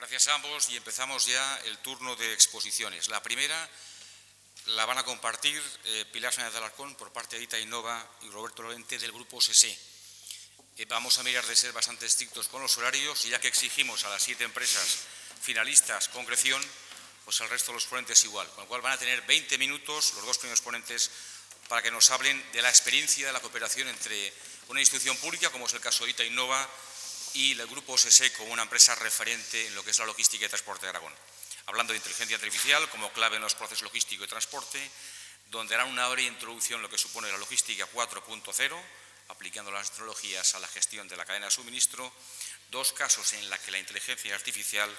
Gracias a ambos y empezamos ya el turno de exposiciones. La primera la van a compartir Pilar Sánchez Alarcón por parte de ITA Innova y Roberto Lorente del Grupo SESE. Vamos a mirar de ser bastante estrictos con los horarios y ya que exigimos a las 7 empresas finalistas concreción, pues al resto de los ponentes igual, con lo cual van a tener 20 minutos los dos primeros ponentes para que nos hablen de la experiencia de la cooperación entre una institución pública, como es el caso de ITA Innova, y el Grupo SESE como una empresa referente en lo que es la logística y transporte de Aragón. Hablando de inteligencia artificial como clave en los procesos logísticos y transporte, donde harán una breve introducción en lo que supone la logística 4.0, aplicando las tecnologías a la gestión de la cadena de suministro, dos casos en los que la inteligencia artificial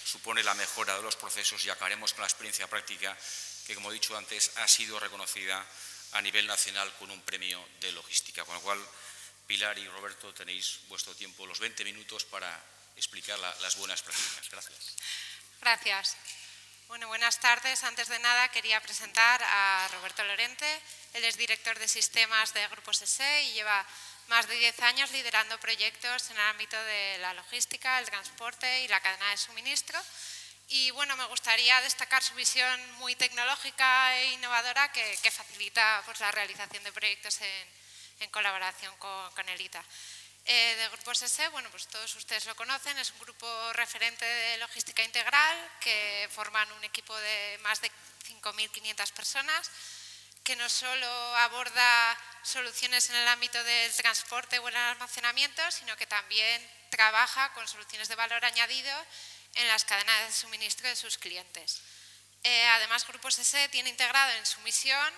supone la mejora de los procesos y acabaremos con la experiencia práctica que, como he dicho antes, ha sido reconocida a nivel nacional con un premio de logística. Con lo cual, Pilar y Roberto, tenéis vuestro tiempo, los 20 minutos para explicar las buenas prácticas. Gracias. Gracias. Bueno, buenas tardes. Antes de nada, quería presentar a Roberto Lorente. Él es director de sistemas de Grupo SESE y lleva más de 10 años liderando proyectos en el ámbito de la logística, el transporte y la cadena de suministro. Y bueno, me gustaría destacar su visión muy tecnológica e innovadora que facilita pues, la realización de proyectos en colaboración con el ITA. De Grupo SESE, bueno, pues todos ustedes lo conocen, es un grupo referente de logística integral que forman un equipo de más de 5.500 personas que no solo aborda soluciones en el ámbito del transporte o el almacenamiento, sino que también trabaja con soluciones de valor añadido en las cadenas de suministro de sus clientes. Además, Grupo SESE tiene integrado en su misión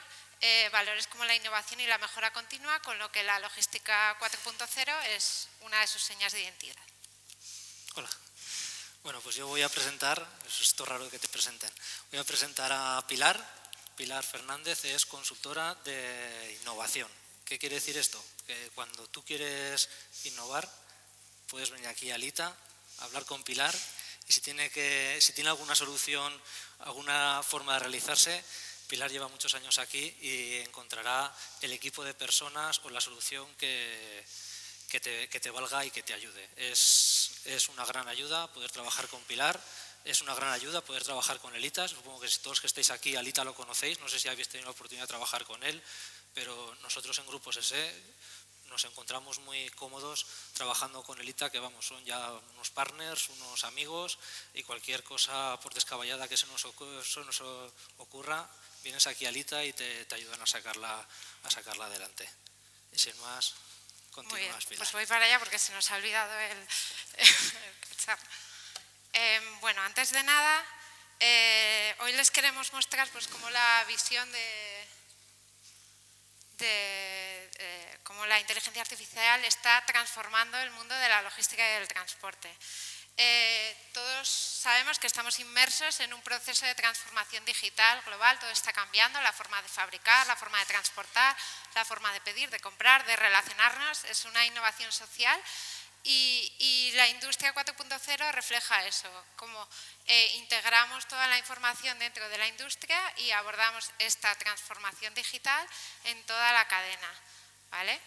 valores como la innovación y la mejora continua, con lo que la logística 4.0 es una de sus señas de identidad. Hola. Bueno, pues yo voy a presentar, eso es todo raro que te presenten, voy a presentar a Pilar. Pilar Fernández es consultora de innovación. ¿Qué quiere decir esto? Que cuando tú quieres innovar, puedes venir aquí a ITA, hablar con Pilar y si tiene alguna solución, alguna forma de realizarse, Pilar lleva muchos años aquí y encontrará el equipo de personas o la solución que te valga y que te ayude. Es una gran ayuda poder trabajar con Pilar, es una gran ayuda poder trabajar con el ITA. Supongo que todos que estáis aquí al ITA lo conocéis, no sé si habéis tenido la oportunidad de trabajar con él, pero nosotros en Grupo SESE nos encontramos muy cómodos trabajando con el ITA, que vamos, son ya unos partners, unos amigos y cualquier cosa por descabellada que se nos ocurra, vienes aquí al ITA y te ayudan a sacarla adelante. Y sin más, continúas, Pilar. Pues voy para allá porque se nos ha olvidado el cacharro. Bueno, antes de nada, hoy les queremos mostrar pues, cómo la visión de cómo la inteligencia artificial está transformando el mundo de la logística y del transporte. Todos sabemos que estamos inmersos en un proceso de transformación digital global, todo está cambiando, la forma de fabricar, la forma de transportar, la forma de pedir, de comprar, de relacionarnos, es una innovación social y la industria 4.0 refleja eso, cómo integramos toda la información dentro de la industria y abordamos esta transformación digital en toda la cadena, ¿vale?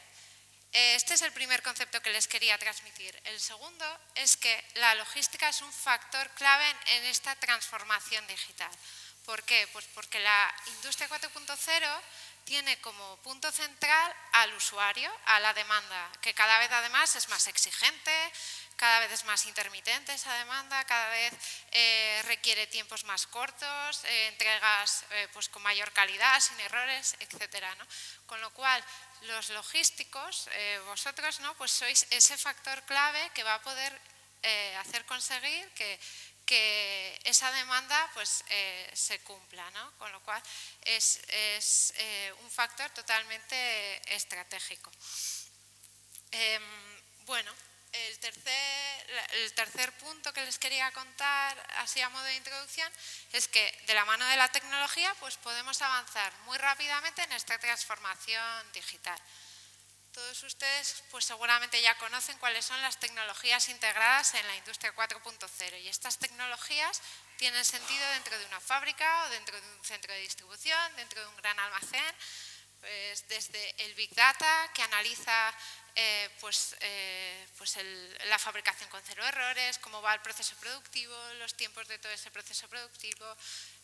Este es el primer concepto que les quería transmitir. El segundo es que la logística es un factor clave en esta transformación digital. ¿Por qué? Pues porque la industria 4.0 tiene como punto central al usuario, a la demanda, que cada vez además es más exigente, cada vez es más intermitente esa demanda, cada vez requiere tiempos más cortos, entregas pues con mayor calidad, sin errores, etcétera, ¿no? Con lo cual, los logísticos, vosotros, ¿no? Pues sois ese factor clave que va a poder hacer conseguir que esa demanda pues, se cumpla, ¿no? Con lo cual es un factor totalmente estratégico. Bueno, el tercer punto que les quería contar, así a modo de introducción, es que de la mano de la tecnología pues, podemos avanzar muy rápidamente en esta transformación digital. Todos ustedes pues seguramente ya conocen cuáles son las tecnologías integradas en la industria 4.0 y estas tecnologías tienen sentido dentro de una fábrica o dentro de un centro de distribución, dentro de un gran almacén, pues desde el Big Data que analiza la fabricación con 0 errores, cómo va el proceso productivo, los tiempos de todo ese proceso productivo,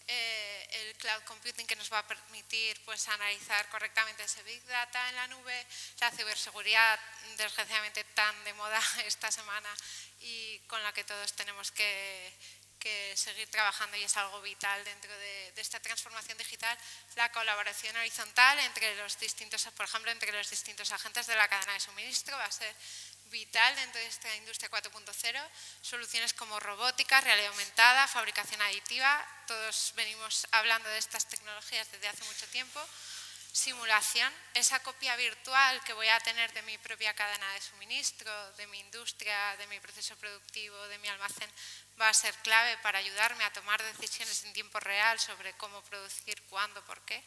el cloud computing que nos va a permitir pues, analizar correctamente ese Big Data en la nube, la ciberseguridad desgraciadamente tan de moda esta semana y con la que todos tenemos que seguir trabajando y es algo vital dentro de esta transformación digital, la colaboración horizontal entre los distintos, por ejemplo, entre los distintos agentes de la cadena de suministro va a ser vital dentro de esta industria 4.0, soluciones como robótica, realidad aumentada, fabricación aditiva, todos venimos hablando de estas tecnologías desde hace mucho tiempo, simulación, esa copia virtual que voy a tener de mi propia cadena de suministro, de mi industria, de mi proceso productivo, de mi almacén, va a ser clave para ayudarme a tomar decisiones en tiempo real sobre cómo producir, cuándo, por qué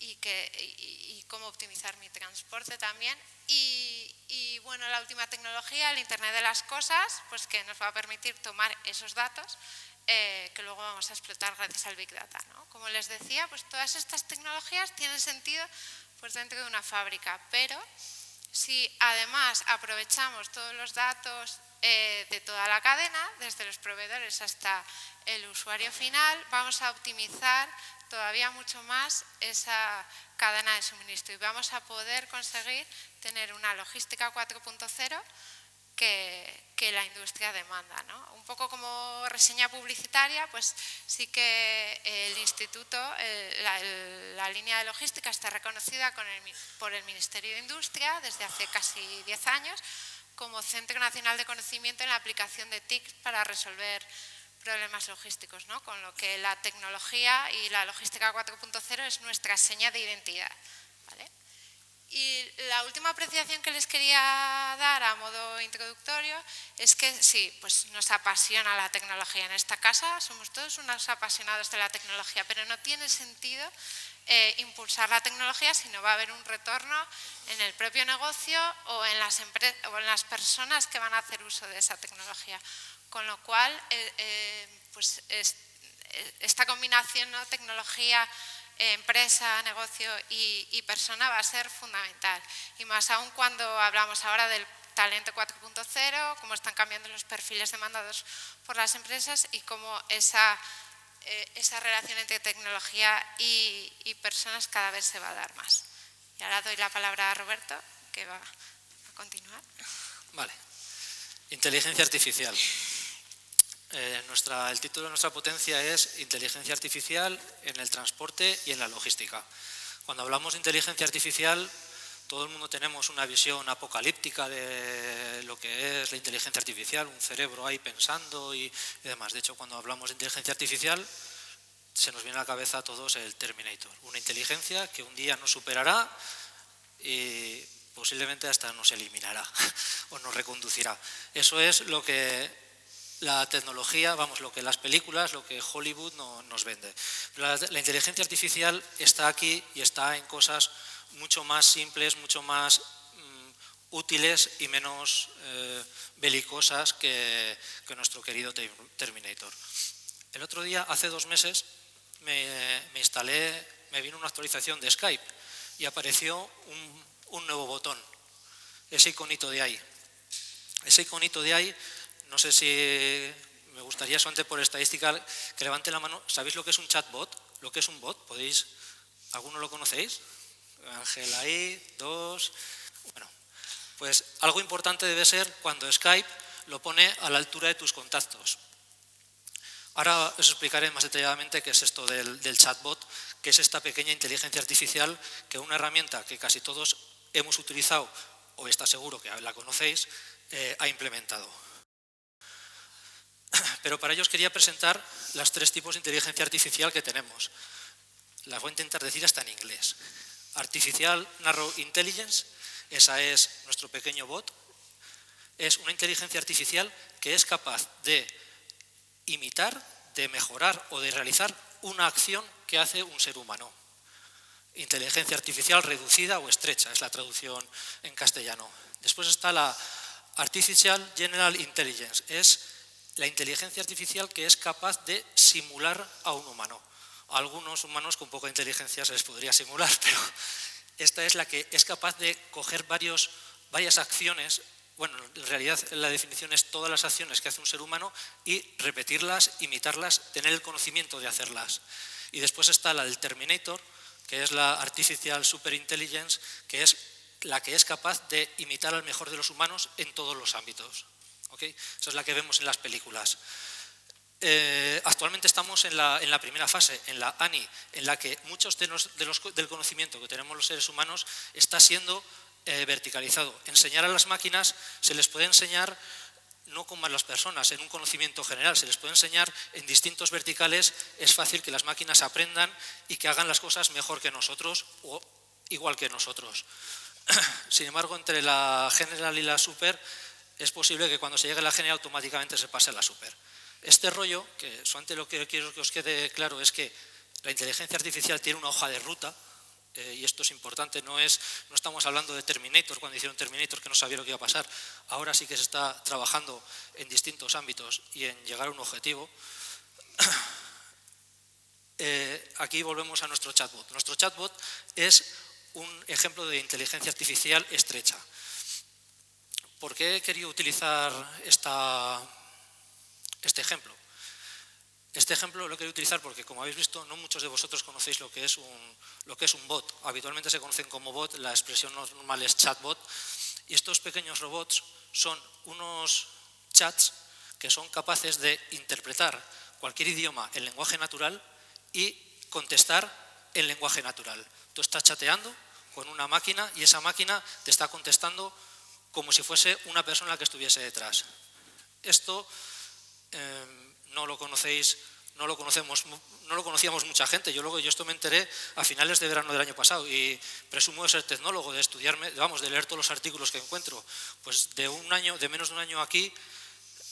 y cómo optimizar mi transporte también. Y bueno, la última tecnología, el Internet de las cosas, pues que nos va a permitir tomar esos datos que luego vamos a explotar gracias al Big Data, ¿no? Como les decía, pues todas estas tecnologías tienen sentido pues dentro de una fábrica, pero si además aprovechamos todos los datos de toda la cadena, desde los proveedores hasta el usuario final, vamos a optimizar todavía mucho más esa cadena de suministro y vamos a poder conseguir tener una logística 4.0 que la industria demanda, ¿no? Un poco como reseña publicitaria, pues sí que el instituto, la línea de logística está reconocida por el Ministerio de Industria desde hace casi 10 años como Centro Nacional de Conocimiento en la aplicación de TIC para resolver problemas logísticos, ¿no? Con lo que la tecnología y la logística 4.0 es nuestra seña de identidad, ¿vale? Y la última apreciación que les quería dar a modo introductorio es que sí, pues nos apasiona la tecnología. En esta casa somos todos unos apasionados de la tecnología, pero no tiene sentido impulsar la tecnología si no va a haber un retorno en el propio negocio o en las personas que van a hacer uso de esa tecnología. Con lo cual, pues esta combinación, ¿no? Tecnología, empresa, negocio y persona va a ser fundamental. Y más aún cuando hablamos ahora del talento 4.0, cómo están cambiando los perfiles demandados por las empresas y cómo esa relación entre tecnología y personas cada vez se va a dar más. Y ahora doy la palabra a Roberto, que va a continuar. Vale. Inteligencia artificial. El título de nuestra ponencia es Inteligencia artificial en el transporte y en la logística. Cuando hablamos de inteligencia artificial, todo el mundo tenemos una visión apocalíptica de lo que es la inteligencia artificial, un cerebro ahí pensando y demás. De hecho, cuando hablamos de inteligencia artificial, se nos viene a la cabeza a todos el Terminator. Una inteligencia que un día nos superará y posiblemente hasta nos eliminará o nos reconducirá. Eso es lo que la tecnología, vamos, lo que las películas, lo que Hollywood nos vende. La inteligencia artificial está aquí y está en cosas mucho más simples, mucho más útiles y menos belicosas que nuestro querido Terminator. El otro día, hace 2 meses, me vino una actualización de Skype y apareció un nuevo botón, ese iconito de ahí. Ese iconito de ahí, no sé si me gustaría solamente por estadística que levante la mano. ¿Sabéis lo que es un chatbot? ¿Lo que es un bot? ¿Alguno lo conocéis? Ángel ahí, 2. Bueno, pues algo importante debe ser cuando Skype lo pone a la altura de tus contactos. Ahora os explicaré más detalladamente qué es esto del chatbot, que es esta pequeña inteligencia artificial, que es una herramienta que casi todos hemos utilizado, o está seguro que la conocéis, ha implementado. Pero para ello os quería presentar los 3 tipos de inteligencia artificial que tenemos. Las voy a intentar decir hasta en inglés. Artificial Narrow Intelligence, esa es nuestro pequeño bot. Es una inteligencia artificial que es capaz de imitar, de mejorar o de realizar una acción que hace un ser humano. Inteligencia artificial reducida o estrecha, es la traducción en castellano. Después está la Artificial General Intelligence, es la inteligencia artificial que es capaz de simular a un humano. A algunos humanos con poca inteligencia se les podría simular, pero esta es la que es capaz de coger varios varias acciones. Bueno, en realidad la definición es todas las acciones que hace un ser humano y repetirlas, imitarlas, tener el conocimiento de hacerlas. Y después está la del Terminator, que es la Artificial Superintelligence, que es la que es capaz de imitar al mejor de los humanos en todos los ámbitos. ¿Okay? Esa es la que vemos en las películas. Actualmente estamos en la primera fase, en la ANI, en la que muchos del conocimiento que tenemos los seres humanos está siendo verticalizado. Enseñar a las máquinas se les puede enseñar no como a las personas, en un conocimiento general, se les puede enseñar en distintos verticales, es fácil que las máquinas aprendan y que hagan las cosas mejor que nosotros o igual que nosotros. Sin embargo, entre la general y la super, es posible que cuando se llegue a la general automáticamente se pase a la super. Este rollo, que solamente lo que quiero que os quede claro es que la inteligencia artificial tiene una hoja de ruta, y esto es importante, no estamos hablando de Terminator, cuando hicieron Terminator que no sabía lo que iba a pasar. Ahora sí que se está trabajando en distintos ámbitos y en llegar a un objetivo. Aquí volvemos a nuestro chatbot. Nuestro chatbot es un ejemplo de inteligencia artificial estrecha. ¿Por qué he querido utilizar este ejemplo? Este ejemplo lo he querido utilizar porque, como habéis visto, no muchos de vosotros conocéis lo que es un bot. Habitualmente se conocen como bot, la expresión normal es chatbot. Y estos pequeños robots son unos chats que son capaces de interpretar cualquier idioma en lenguaje natural y contestar en lenguaje natural. Tú estás chateando con una máquina y esa máquina te está contestando como si fuese una persona que estuviese detrás. Esto no lo conocíamos mucha gente. Yo esto me enteré a finales de verano del año pasado y presumo de ser tecnólogo, de estudiarme, de leer todos los artículos que encuentro. Pues de menos de un año aquí,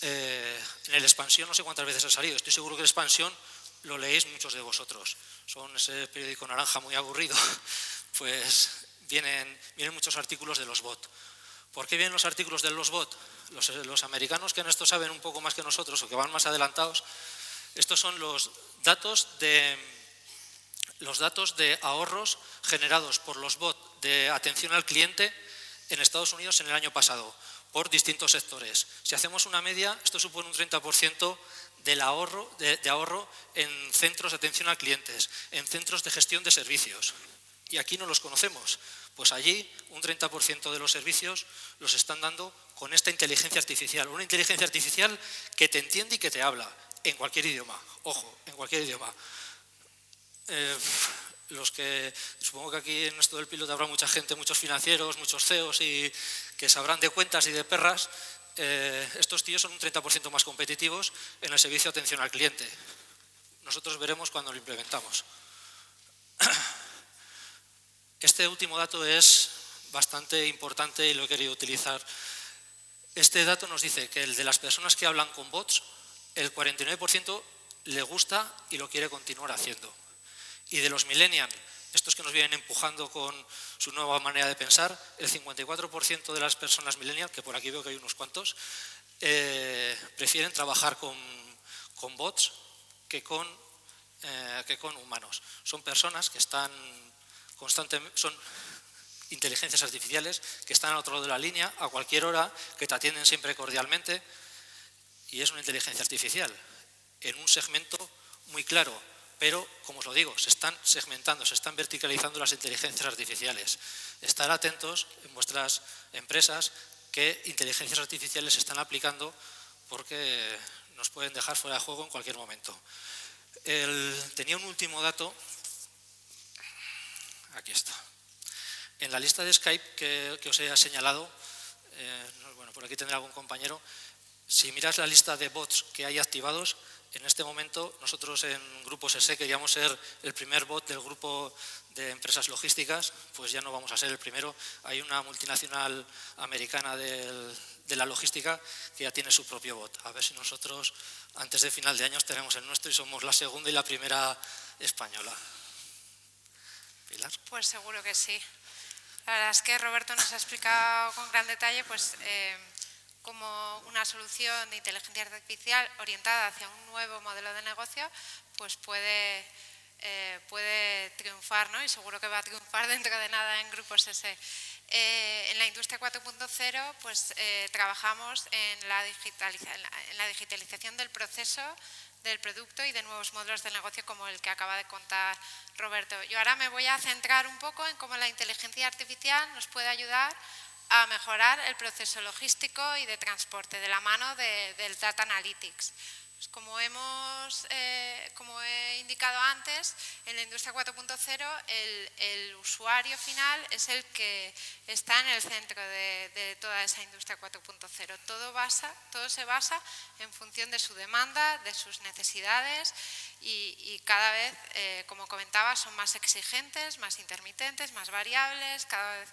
en el Expansión no sé cuántas veces ha salido. Estoy seguro que el Expansión lo leéis muchos de vosotros. Son ese periódico naranja muy aburrido. Pues vienen muchos artículos de los bots. ¿Por qué vienen los artículos de los bots? Los americanos, que en esto saben un poco más que nosotros o que van más adelantados, estos son los datos de ahorros generados por los bots de atención al cliente en Estados Unidos en el año pasado, por distintos sectores. Si hacemos una media, esto supone un 30% de ahorro en centros de atención a clientes, en centros de gestión de servicios. Y aquí no los conocemos. Pues allí un 30% de los servicios los están dando con esta inteligencia artificial. Una inteligencia artificial que te entiende y que te habla en cualquier idioma. Ojo, en cualquier idioma. Supongo que aquí en esto del piloto habrá mucha gente, muchos financieros, muchos CEOs y que sabrán de cuentas y de perras. Estos tíos son un 30% más competitivos en el servicio de atención al cliente. Nosotros veremos cuando lo implementamos. Este último dato es bastante importante y lo he querido utilizar. Este dato nos dice que el de las personas que hablan con bots, el 49% le gusta y lo quiere continuar haciendo. Y de los millennials, estos que nos vienen empujando con su nueva manera de pensar, el 54% de las personas millennials, que por aquí veo que hay unos cuantos, prefieren trabajar con bots que con humanos. Son personas que están son inteligencias artificiales que están al otro lado de la línea a cualquier hora, que te atienden siempre cordialmente, y es una inteligencia artificial en un segmento muy claro, pero como os lo digo, se están segmentando, se están verticalizando las inteligencias artificiales. Estar atentos en vuestras empresas qué inteligencias artificiales se están aplicando, porque nos pueden dejar fuera de juego en cualquier momento. Tenía un último dato. Aquí está. En la lista de Skype que os he señalado, bueno, por aquí tendré algún compañero, si miras la lista de bots que hay activados, en este momento nosotros en Grupo SESE queríamos ser el primer bot del grupo de empresas logísticas, pues ya no vamos a ser el primero. Hay una multinacional americana de la logística que ya tiene su propio bot. A ver si nosotros antes de final de año tenemos el nuestro y somos la segunda y la primera española. ¿Pilar? Pues seguro que sí. La verdad es que Roberto nos ha explicado con gran detalle cómo una solución de inteligencia artificial orientada hacia un nuevo modelo de negocio pues puede triunfar, ¿no? Y seguro que va a triunfar dentro de nada en Grupo SESE. En la industria 4.0 pues, trabajamos en la digitalización del proceso, del producto y de nuevos modelos de negocio como el que acaba de contar Roberto. Yo ahora me voy a centrar un poco en cómo la inteligencia artificial nos puede ayudar a mejorar el proceso logístico y de transporte de la mano del Data Analytics. Pues como he indicado antes, en la industria 4.0 el usuario final es el que está en el centro de toda esa industria 4.0. Todo se basa en función de su demanda, de sus necesidades y cada vez, como comentaba, son más exigentes, más intermitentes, más variables, cada vez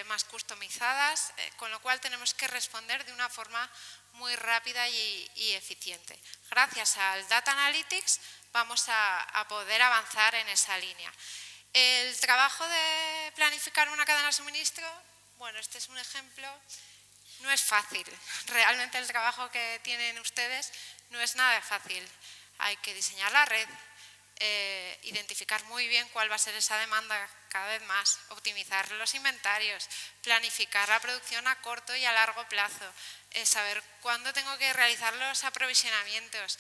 más customizadas, con lo cual tenemos que responder de una forma muy rápida y eficiente. Gracias al Data Analytics vamos a poder avanzar en esa línea. El trabajo de planificar una cadena de suministro, bueno, este es un ejemplo, no es fácil. Realmente el trabajo que tienen ustedes no es nada fácil. Hay que diseñar la red, identificar muy bien cuál va a ser esa demanda cada vez más, optimizar los inventarios, planificar la producción a corto y a largo plazo, saber cuándo tengo que realizar los aprovisionamientos,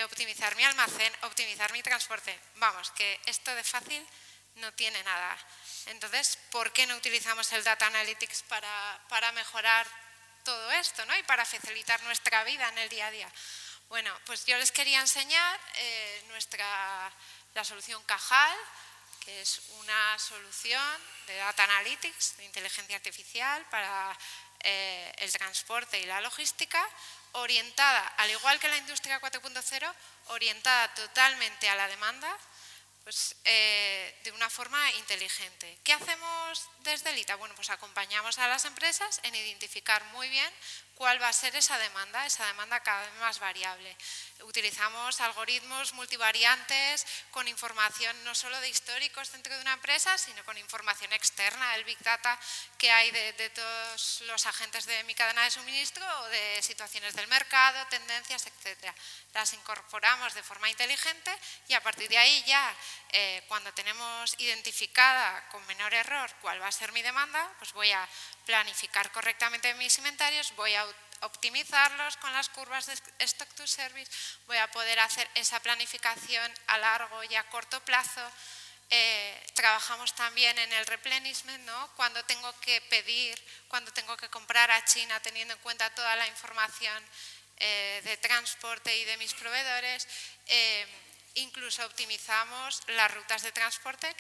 optimizar mi almacén, optimizar mi transporte. Vamos, que esto de fácil no tiene nada. Entonces, ¿por qué no utilizamos el Data Analytics para mejorar todo esto, ¿no? Y para facilitar nuestra vida en el día a día? Bueno, pues yo les quería enseñar la solución Cajal, que es una solución de Data Analytics, de inteligencia artificial para el transporte y la logística, orientada, al igual que la industria 4.0, orientada totalmente a la demanda, pues de una forma inteligente. ¿Qué hacemos desde el ITA? Bueno, pues acompañamos a las empresas en identificar muy bien cuál va a ser esa demanda cada vez más variable. Utilizamos algoritmos multivariantes con información no solo de históricos dentro de una empresa, sino con información externa, el Big Data que hay de todos los agentes de mi cadena de suministro o de situaciones del mercado, tendencias, etc. Las incorporamos de forma inteligente y a partir de ahí ya, cuando tenemos identificada con menor error cuál va a ser mi demanda, pues voy a planificar correctamente mis inventarios, voy a optimizarlos con las curvas de Stock to Service, voy a poder hacer esa planificación a largo y a corto plazo. Trabajamos también en el replenishment, ¿no? Cuando tengo que pedir, cuando tengo que comprar a China, teniendo en cuenta toda la información de transporte y de mis proveedores. Incluso optimizamos las rutas de transporte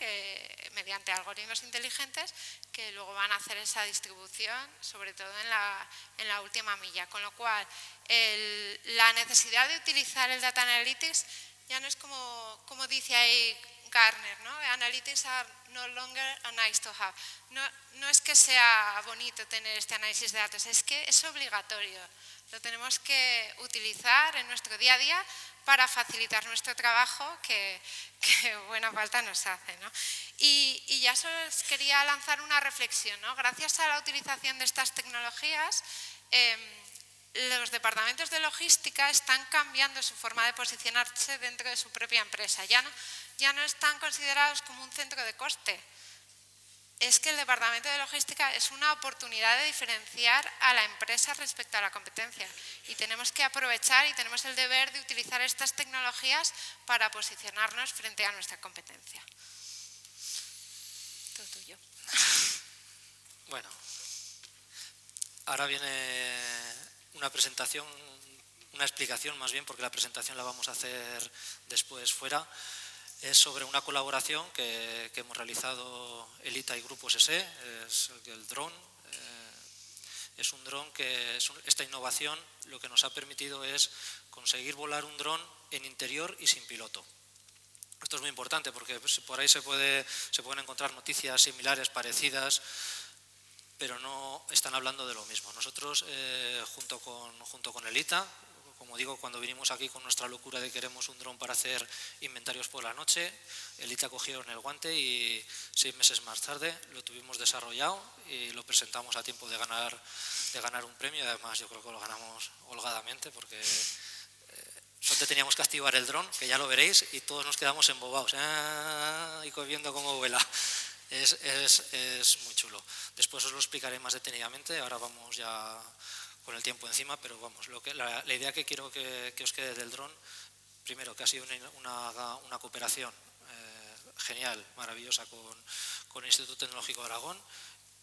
mediante algoritmos inteligentes que luego van a hacer esa distribución, sobre todo en la última milla. Con lo cual, la necesidad de utilizar el Data Analytics ya no es como dice ahí Gartner, ¿no? Analytics are no longer a nice to have. No es que sea bonito tener este análisis de datos, es que es obligatorio. Lo tenemos que utilizar en nuestro día a día para facilitar nuestro trabajo que buena falta nos hace, ¿no? Y ya solo les quería lanzar una reflexión, ¿no? Gracias a la utilización de estas tecnologías, los departamentos de logística están cambiando su forma de posicionarse dentro de su propia empresa. Ya no están considerados como un centro de coste. Es que el departamento de logística es una oportunidad de diferenciar a la empresa respecto a la competencia y tenemos que aprovechar y tenemos el deber de utilizar estas tecnologías para posicionarnos frente a nuestra competencia. Todo tuyo. Bueno, ahora viene una presentación, una explicación más bien, porque la presentación la vamos a hacer después fuera. Es sobre una colaboración que hemos realizado el ITA y Grupo SSE, es el dron. Es un dron que esta innovación lo que nos ha permitido es conseguir volar un dron en interior y sin piloto. Esto es muy importante porque por ahí se pueden encontrar noticias similares, parecidas, pero no están hablando de lo mismo. Nosotros, junto con el ITA, como digo, cuando vinimos aquí con nuestra locura de queremos un dron para hacer inventarios por la noche, el ITA cogieron el guante y 6 meses más tarde lo tuvimos desarrollado y lo presentamos a tiempo de ganar un premio. Y además yo creo que lo ganamos holgadamente porque solo teníamos que activar el dron, que ya lo veréis, y todos nos quedamos embobados y viendo cómo vuela. Es muy chulo. Después os lo explicaré más detenidamente, ahora vamos ya con el tiempo encima, pero vamos, la idea que quiero que os quede del dron, primero que ha sido una cooperación genial, maravillosa con el Instituto Tecnológico de Aragón,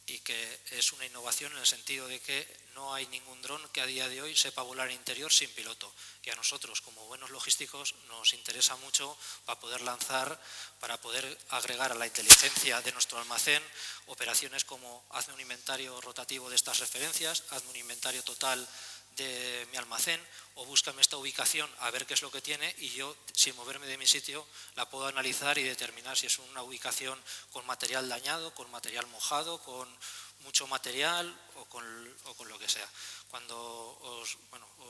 y que es una innovación en el sentido de que no hay ningún dron que a día de hoy sepa volar en interior sin piloto. Y a nosotros, como buenos logísticos, nos interesa mucho para poder lanzar, para poder agregar a la inteligencia de nuestro almacén operaciones como hazme un inventario rotativo de estas referencias, hazme un inventario total de mi almacén o búscame esta ubicación a ver qué es lo que tiene y yo, sin moverme de mi sitio, la puedo analizar y determinar si es una ubicación con material dañado, con material mojado, con mucho material o con lo que sea.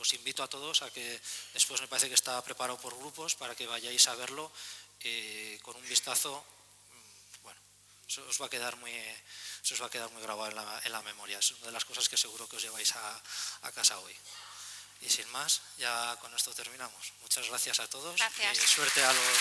Os invito a todos a que después me parece que está preparado por grupos para que vayáis a verlo con un vistazo. Bueno, os va a quedar muy grabado en la memoria. Es una de las cosas que seguro que os lleváis a casa hoy. Y sin más, ya con esto terminamos. Muchas gracias a todos. Gracias. Y suerte a los